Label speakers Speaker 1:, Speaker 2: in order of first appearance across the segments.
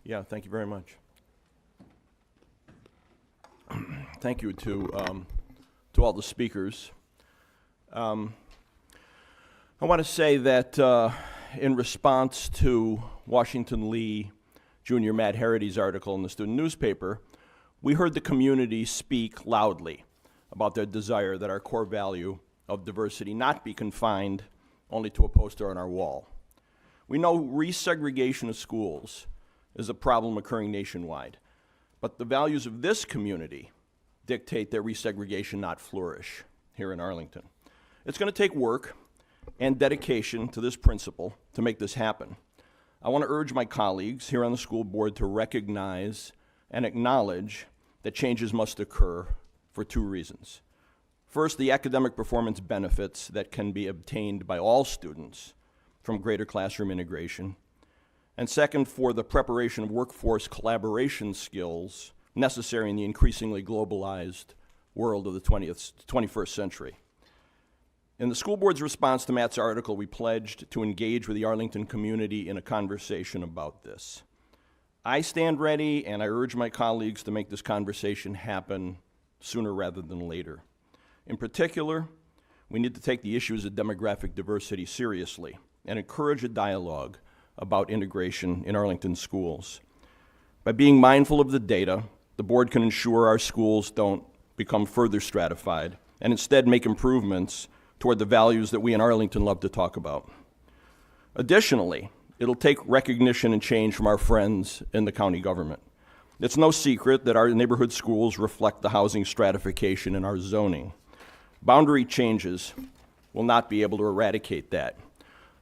Speaker 1: Yeah, thank you very much. Thank you to all the speakers. I want to say that in response to Washington Lee Jr. Matt Harity's article in the student newspaper, we heard the community speak loudly about their desire that our core value of diversity not be confined only to a poster on our wall. We know resegregation of schools is a problem occurring nationwide, but the values of this community dictate that resegregation not flourish here in Arlington. It's going to take work and dedication to this principle to make this happen. I want to urge my colleagues here on the school board to recognize and acknowledge that changes must occur for two reasons. First, the academic performance benefits that can be obtained by all students from greater classroom integration. And second, for the preparation of workforce collaboration skills necessary in the increasingly globalized world of the 21st century. In the school board's response to Matt's article, we pledged to engage with the Arlington community in a conversation about this. I stand ready, and I urge my colleagues to make this conversation happen sooner rather than later. In particular, we need to take the issues of demographic diversity seriously and encourage a dialogue about integration in Arlington schools. By being mindful of the data, the board can ensure our schools don't become further stratified and instead make improvements toward the values that we in Arlington love to talk about. Additionally, it'll take recognition and change from our friends in the county government. It's no secret that our neighborhood schools reflect the housing stratification in our zoning. Boundary changes will not be able to eradicate that.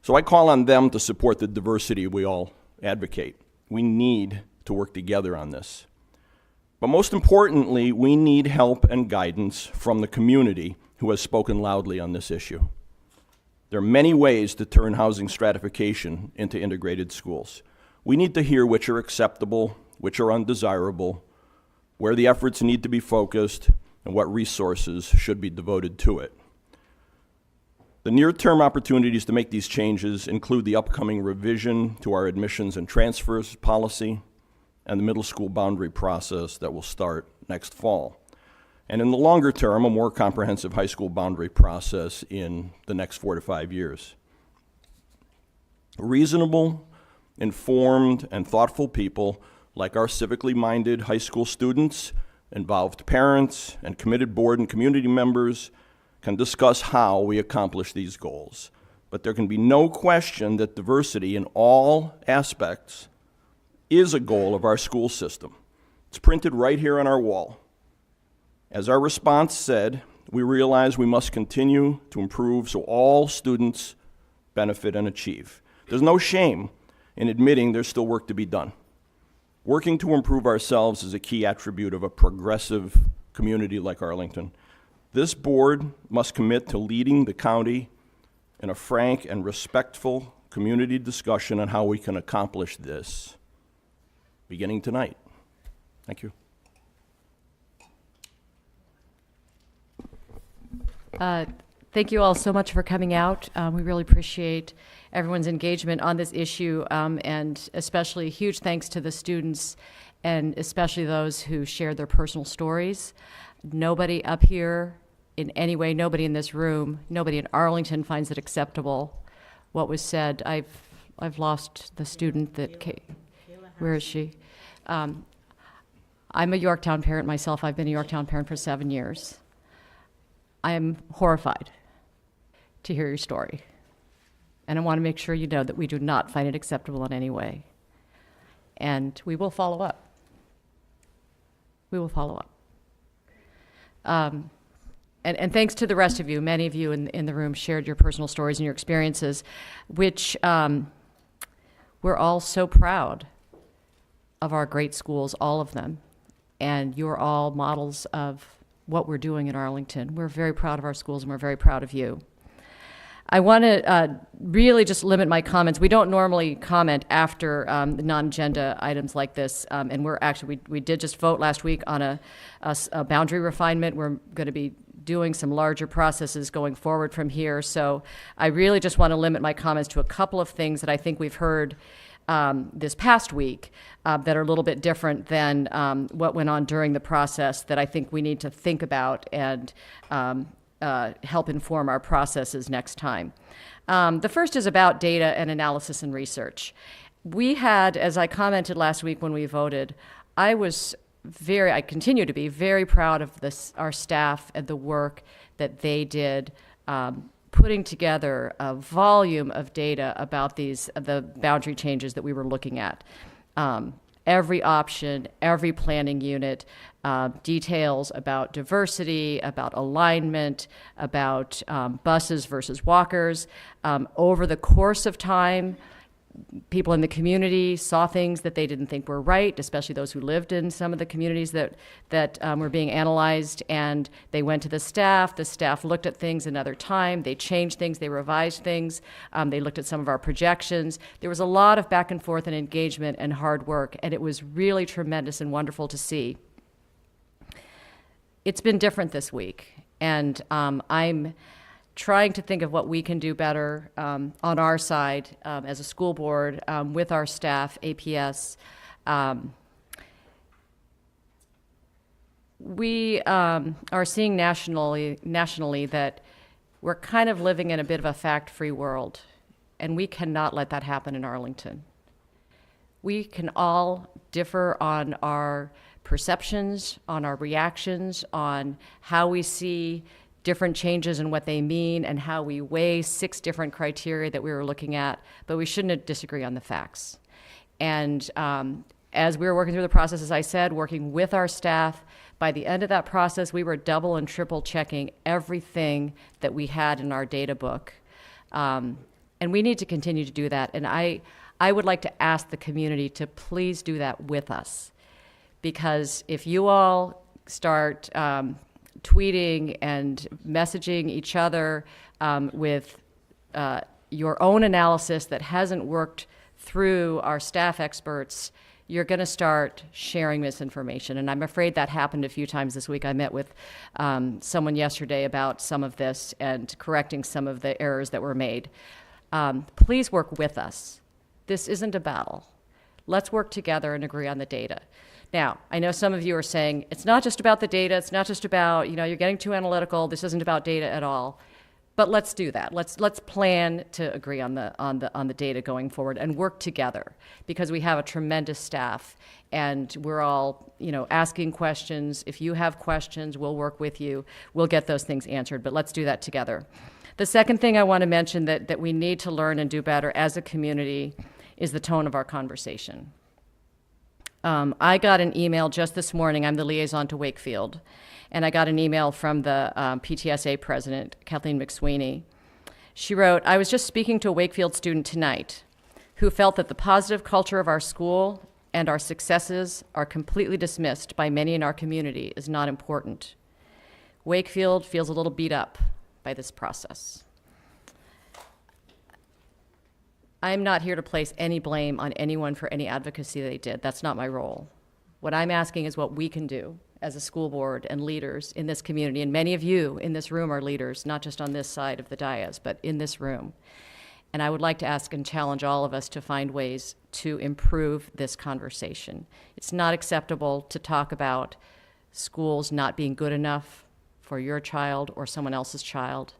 Speaker 1: So I call on them to support the diversity we all advocate. We need to work together on this. But most importantly, we need help and guidance from the community who has spoken loudly on this issue. There are many ways to turn housing stratification into integrated schools. We need to hear which are acceptable, which are undesirable, where the efforts need to be focused, and what resources should be devoted to it. The near-term opportunities to make these changes include the upcoming revision to our admissions and transfers policy and the middle school boundary process that will start next fall. And in the longer term, a more comprehensive high school boundary process in the next 4 to 5 years. Reasonable, informed, and thoughtful people like our civically minded high school students, involved parents, and committed board and community members can discuss how we accomplish these goals. But there can be no question that diversity in all aspects is a goal of our school system. It's printed right here on our wall. As our response said, we realize we must continue to improve so all students benefit and achieve. There's no shame in admitting there's still work to be done. Working to improve ourselves is a key attribute of a progressive community like Arlington. This board must commit to leading the county in a frank and respectful community discussion on how we can accomplish this, beginning tonight. Thank you.
Speaker 2: Thank you all so much for coming out. We really appreciate everyone's engagement on this issue, and especially huge thanks to the students and especially those who shared their personal stories. Nobody up here in any way, nobody in this room, nobody in Arlington finds it acceptable what was said. I've lost the student that came. Where is she? I'm a Yorktown parent myself. I've been a Yorktown parent for 7 years. I am horrified to hear your story. And I want to make sure you know that we do not find it acceptable in any way. And we will follow up. We will follow up. And thanks to the rest of you. Many of you in the room shared your personal stories and your experiences, which we're all so proud of our great schools, all of them. And you're all models of what we're doing in Arlington. We're very proud of our schools, and we're very proud of you. I want to really just limit my comments. We don't normally comment after the non-agenda items like this, and we're actually, we did just vote last week on a boundary refinement. We're going to be doing some larger processes going forward from here, so I really just want to limit my comments to a couple of things that I think we've heard this past week that are a little bit different than what went on during the process that I think we need to think about and help inform our processes next time. The first is about data and analysis and research. We had, as I commented last week when we voted, I continue to be very proud of our staff and the work that they did putting together a volume of data about the boundary changes that we were looking at. Every option, every planning unit, details about diversity, about alignment, about buses versus walkers. Over the course of time, people in the community saw things that they didn't think were right, especially those who lived in some of the communities that were being analyzed, and they went to the staff. The staff looked at things another time. They changed things. They revised things. They looked at some of our projections. There was a lot of back and forth and engagement and hard work, and it was really tremendous and wonderful to see. It's been different this week, and I'm trying to think of what we can do better on our side as a school board with our staff, APS. We are seeing nationally that we're kind of living in a bit of a fact-free world, and we cannot let that happen in Arlington. We can all differ on our perceptions, on our reactions, on how we see different changes and what they mean, and how we weigh 6 different criteria that we were looking at, but we shouldn't disagree on the facts. And as we were working through the process, as I said, working with our staff, by the end of that process, we were double and triple checking everything that we had in our data book. And we need to continue to do that. And I would like to ask the community to please do that with us. Because if you all start tweeting and messaging each other with your own analysis that hasn't worked through our staff experts, you're going to start sharing misinformation. And I'm afraid that happened a few times this week. I met with someone yesterday about some of this and correcting some of the errors that were made. Please work with us. This isn't a battle. Let's work together and agree on the data. Now, I know some of you are saying, it's not just about the data, it's not just about, you're getting too analytical, this isn't about data at all. But let's do that. Let's plan to agree on the data going forward and work together, because we have a tremendous staff and we're all, asking questions. If you have questions, we'll work with you. We'll get those things answered, but let's do that together. The second thing I want to mention that we need to learn and do better as a community is the tone of our conversation. I got an email just this morning. I'm the liaison to Wakefield. And I got an email from the PTSA president, Kathleen McSweeney. She wrote, "I was just speaking to a Wakefield student tonight who felt that the positive culture of our school and our successes are completely dismissed by many in our community is not important. Wakefield feels a little beat up by this process." I'm not here to place any blame on anyone for any advocacy they did. That's not my role. What I'm asking is what we can do as a school board and leaders in this community. And many of you in this room are leaders, not just on this side of the dais, but in this room. And I would like to ask and challenge all of us to find ways to improve this conversation. It's not acceptable to talk about schools not being good enough for your child or someone else's child.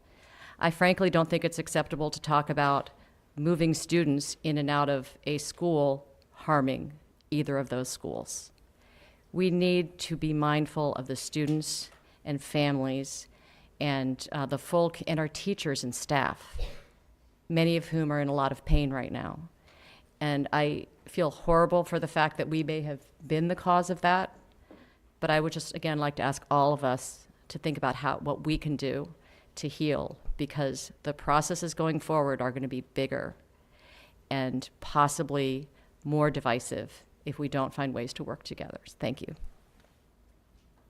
Speaker 2: I frankly don't think it's acceptable to talk about moving students in and out of a school harming either of those schools. We need to be mindful of the students and families and the folk and our teachers and staff, many of whom are in a lot of pain right now. And I feel horrible for the fact that we may have been the cause of that, but I would just, again, like to ask all of us to think about what we can do to heal, because the processes going forward are going to be bigger and possibly more divisive if we don't find ways to work together. Thank you.